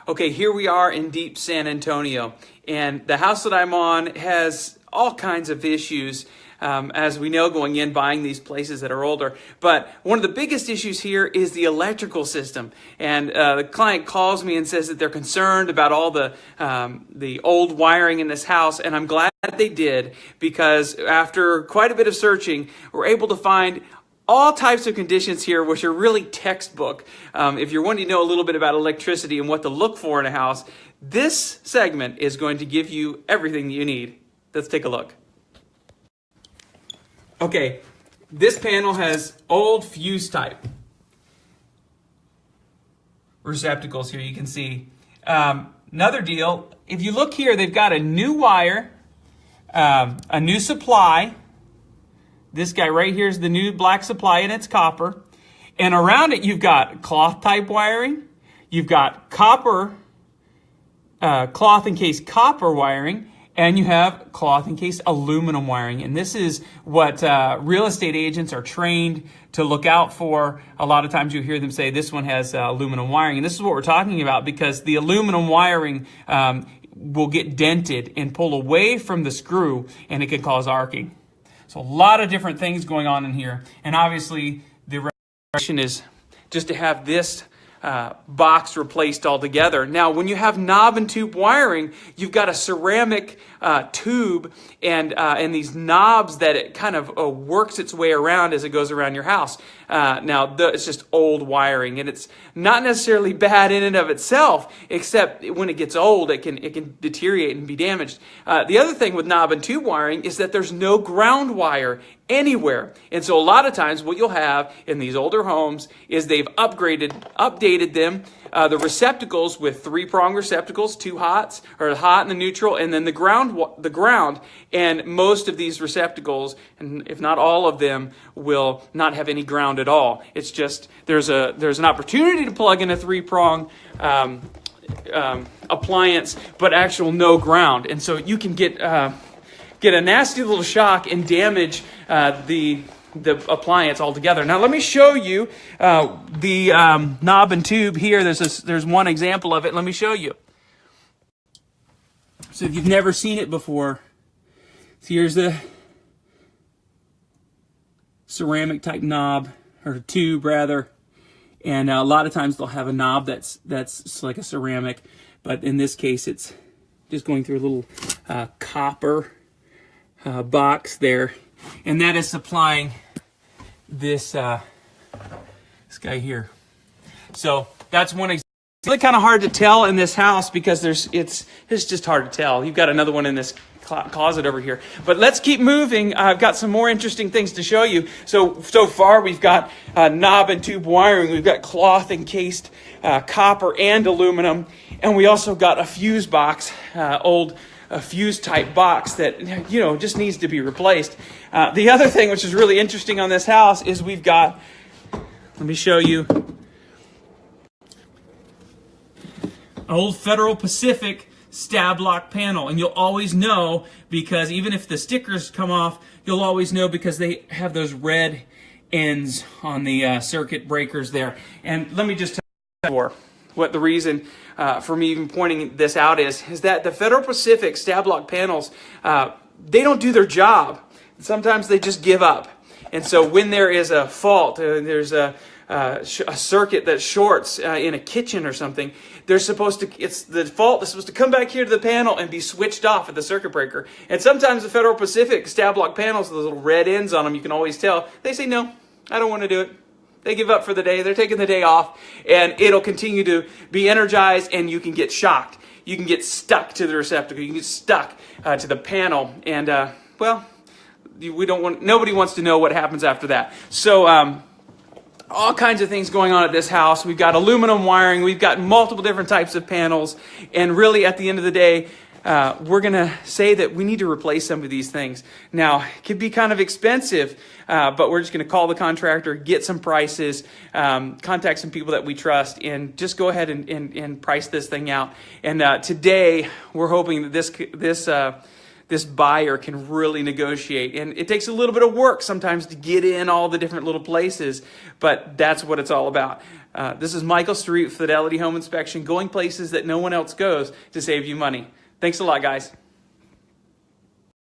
Okay, here we are in deep San Antonio, and the house that I'm on has all kinds of issues, as we know, going in, buying these places that are older. But one of the biggest issues here is the electrical system. And the client calls me and says that they're concerned about all the old wiring in this house, and I'm glad that they did, because after quite a bit of searching, we're able to find all types of conditions here, which are really textbook. If you're wanting to know a little bit about electricity and what to look for in a house, this segment is going to give you everything you need. Let's take a look. Okay, this panel has old fuse type receptacles here, you can see. Another deal, if you look here, they've got a new wire, a new supply. This guy right here is the new black supply, and it's copper. And around it, you've got cloth type wiring. You've got copper, cloth encased copper wiring. And you have cloth encased aluminum wiring. And this is what real estate agents are trained to look out for. A lot of times you hear them say this one has aluminum wiring. And this is what we're talking about, because the aluminum wiring will get dented and pull away from the screw, and it can cause arcing. So a lot of different things going on in here. And obviously the recommendation is just to have this box replaced altogether. Now, when you have knob and tube wiring, you've got a ceramic tube and these knobs that it kind of works its way around as it goes around your house. Now, it's just old wiring, and it's not necessarily bad in and of itself, except when it gets old, it can deteriorate and be damaged. The other thing with knob and tube wiring is that there's no ground wire anywhere. And so a lot of times what you'll have in these older homes is they've updated them, the receptacles with 3-prong receptacles, 2 hots, or the hot and the neutral, and then the ground. And most of these receptacles, and if not all of them, will not have any ground at all. It's just there's an opportunity to plug in a 3-prong appliance, but actual no ground. And so you can get a nasty little shock and damage the appliance altogether. Now let me show you the knob and tube here. There's one example of it. Let me show you. So if you've never seen it before, so here's the ceramic type knob, or tube rather. And a lot of times they'll have a knob that's like a ceramic, but in this case it's just going through a little copper box there, and that is supplying this guy here. So that's one example. It's really kind of hard to tell in this house because it's just hard to tell. You've got another one in this closet over here. But let's keep moving. I've got some more interesting things to show you. So far we've got knob and tube wiring. We've got cloth encased copper and aluminum. And we also got a fuse box, a fuse type box that, just needs to be replaced. The other thing which is really interesting on this house is we've got, let me show you, old Federal Pacific stab lock panel. And you'll always know, because even if the stickers come off, you'll always know because they have those red ends on the circuit breakers there. And let me just tell you what the reason for me even pointing this out is that the Federal Pacific stab lock panels, they don't do their job. Sometimes they just give up. And so when there is a fault, there's a circuit that shorts in a kitchen or something, the fault is supposed to come back here to the panel and be switched off at the circuit breaker. And sometimes the Federal Pacific stab lock panels, those little red ends on them, you can always tell, they say, no, I don't want to do it. They give up for the day. They're taking the day off, and it'll continue to be energized, and you can get shocked. You can get stuck to the receptacle. You can get stuck to the panel, and nobody wants to know what happens after that. So all kinds of things going on at this house. We've got aluminum wiring. We've got multiple different types of panels. And really, at the end of the day, we're going to say that we need to replace some of these things. Now, it could be kind of expensive, but we're just going to call the contractor, get some prices, contact some people that we trust, and just go ahead and price this thing out. And today, we're hoping that this buyer can really negotiate. And it takes a little bit of work sometimes to get in all the different little places, but that's what it's all about. This is Michael Street, Fidelity Home Inspection, going places that no one else goes to save you money. Thanks a lot, guys.